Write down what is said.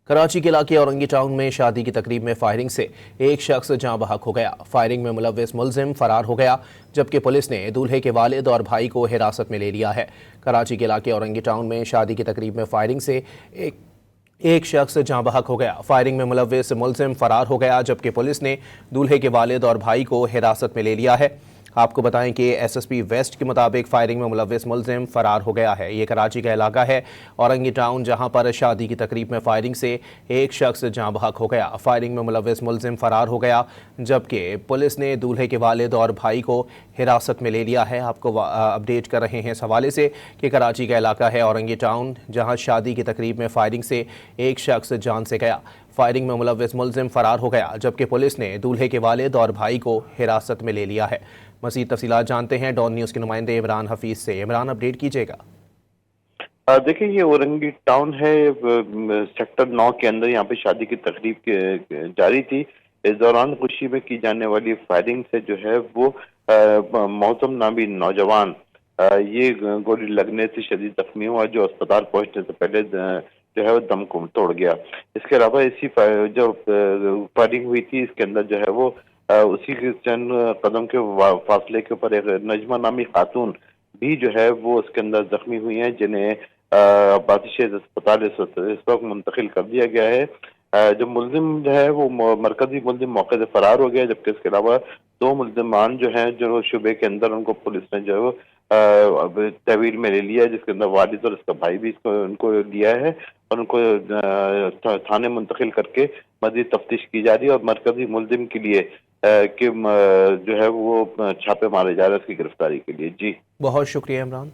کراچی کے علاقے اورنگی ٹاؤن میں شادی کی تقریب میں فائرنگ سے ایک شخص جاں بحق ہو گیا۔ فائرنگ میں ملوث ملزم فرار ہو گیا، جبکہ پولیس نے دولہے کے والد اور بھائی کو حراست میں لے لیا ہے۔ کراچی کے علاقے اورنگی ٹاؤن میں شادی کی تقریب میں فائرنگ سے ایک شخص جاں بحق ہو گیا۔ فائرنگ میں ملوث ملزم فرار ہو گیا، جبکہ پولیس نے دولہے کے والد اور بھائی کو حراست میں لے لیا ہے۔ آپ کو بتائیں کہ ایس ایس پی ویسٹ کے مطابق فائرنگ میں ملوث ملزم فرار ہو گیا ہے۔ یہ کراچی کا علاقہ ہے اورنگی ٹاؤن، جہاں پر شادی کی تقریب میں فائرنگ سے ایک شخص جاں بحق ہو گیا۔ فائرنگ میں ملوث ملزم فرار ہو گیا، جبکہ پولیس نے دولہے کے والد اور بھائی کو حراست میں لے لیا ہے۔ آپ کو اپڈیٹ کر رہے ہیں اس حوالے سے کہ کراچی کا علاقہ ہے اورنگی ٹاؤن، جہاں شادی کی تقریب میں فائرنگ سے ایک شخص جان سے گیا۔ فائرنگ میں ملوث ملزم فرار ہو گیا، جبکہ پولیس نے دولہے کے والد اور بھائی کو حراست میں لے لیا ہے۔ مزید تفصیلات جانتے ہیں ڈان نیوز کے نمائندے عمران حفیظ سے۔ عمران، اپڈیٹ کیجیے گا۔ دیکھیں، یہ اورنگی ٹاؤن ہے، سیکٹر 9 کے اندر یہاں پہ شادی کی تقریب جاری تھی۔ اس دوران خوشی میں کی جانے والی فائرنگ سے جو ہے وہ موسم نامی نوجوان یہ گولی لگنے سے شدید زخمی ہوا، جو اسپتال پہنچنے سے پہلے جو ہے وہ دم کو توڑ گیا۔ اس کے علاوہ اسی جو فائرنگ ہوئی تھی، اس کے اندر جو ہے وہ اسی کے چند قدم کے فاصلے کے اوپر ایک نجمہ نامی خاتون بھی جو ہے وہ اس کے اندر زخمی ہوئی ہیں، جنہیں عباسی شہید اسپتال اس وقت منتقل کر دیا گیا ہے۔ جو ملزم جو ہے وہ مرکزی ملزم موقع سے فرار ہو گیا، جبکہ اس کے علاوہ 2 ملزمان جو ہیں جو شعبے کے اندر، ان کو پولیس نے جو ہے تحویل میں لے لیا ہے، جس کے اندر والد اور اس کا بھائی بھی ان کو لیا ہے، اور ان کو تھانے منتقل کر کے مزید تفتیش کی جا رہی ہے، اور مرکزی ملزم کے لیے کہ جو ہے وہ چھاپے مارے جا رہے ہیں اس کی گرفتاری کے لیے۔ جی بہت شکریہ عمران۔